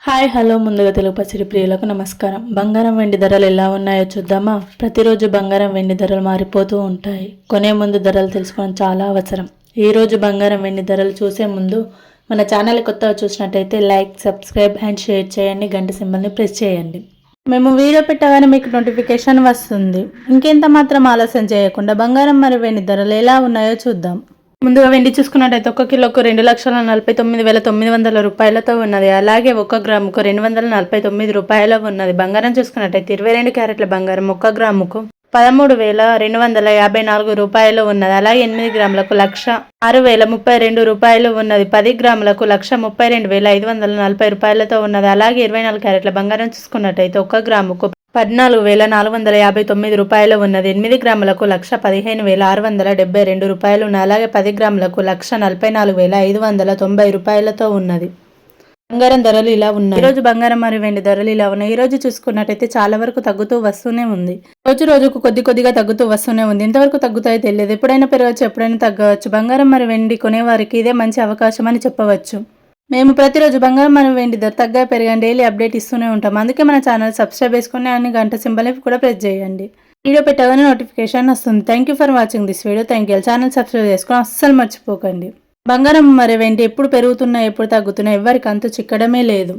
Hi hello ముందుగా తెలుగు పసిడి ప్రియులకు నమస్కారం. బంగారం వెండి ధరలు ఎలా ఉన్నాయో చూద్దామా. ప్రతిరోజు బంగారం వెండి ధరలు మారిపోతూ ఉంటాయి. కొనే ముందు ధరలు తెలుసుకోవడం చాలా అవసరం. ఈ రోజు బంగారం వెండి ధరలు చూసే ముందు మన ఛానల్ కొత్తగా చూసినట్టయితే లైక్, సబ్స్క్రైబ్ అండ్ షేర్ చేయండి. గంట సింబల్ని ప్రెస్ చేయండి. మేము వీడియో పెట్టగానే మీకు నోటిఫికేషన్ వస్తుంది. ఇంకెంత మాత్రం ఆలస్యం చేయకుండా బంగారం మరియు వెండి ధరలు ఎలా ఉన్నాయో చూద్దాం. ముందుగా వెండి చూసుకున్నట్టయితే 1 కిలోకు 2,49,900 రూపాయలతో ఉన్నది. అలాగే 1 గ్రాముకు 249 రూపాయలు ఉన్నది. బంగారం చూసుకున్నట్టయితే 22 క్యారెట్ల బంగారం 1 గ్రాముకు 13,254 రూపాయలు ఉన్నది. అలాగే 8 గ్రాములకు 1,06,032 రూపాయలు ఉన్నది. 10 గ్రాములకు 1,32,540 రూపాయలతో ఉన్నది. అలాగే 24 క్యారెట్ల బంగారం చూసుకున్నట్టయితే 1 గ్రాముకు 14,459 రూపాయలు ఉన్నది. 8 గ్రాములకు 1,15,672 రూపాయలు ఉన్నాయి. అలాగే 10 గ్రాములకు 1,44,590 రూపాయలతో ఉన్నది. బంగారం ధరలు ఇలా ఉన్నాయి. ఈరోజు బంగారం మరియు వెండి ధరలు ఇలా ఉన్నాయి. ఈ రోజు చూసుకున్నట్టయితే చాలా వరకు తగ్గుతూ వస్తూనే ఉంది. రోజుకు కొద్దిగా తగ్గుతూ వస్తూనే ఉంది. ఎంతవరకు తగ్గుతాయో తెలియదు. ఎప్పుడైనా పెరగచ్చు, ఎప్పుడైనా తగ్గవచ్చు. బంగారం మరియు వెండి కొనేవారికి ఇదే మంచి అవకాశం అని చెప్పవచ్చు. మేము ప్రతిరోజు బంగారం మరియు వెండి ధర తగ్గా పెరగని డైలీ అప్డేట్ ఇస్తూనే ఉంటాం. అందుకే మన ఛానల్ సబ్స్క్రైబ్ చేసుకుని అన్ని గంట సింబల్ కూడా ప్రెస్ చేయండి. వీడియో పెట్టగానే నోటిఫికేషన్ వస్తుంది. Thank you for watching this video. Thank you. Channel subscribe చేసుకుని అస్సలు మర్చిపోకండి. బంగారం మరియు వెండి ఎప్పుడు పెరుగుతున్నా ఎప్పుడు తగ్గుతున్నా ఎవరికి అంతు చిక్కడమే లేదు.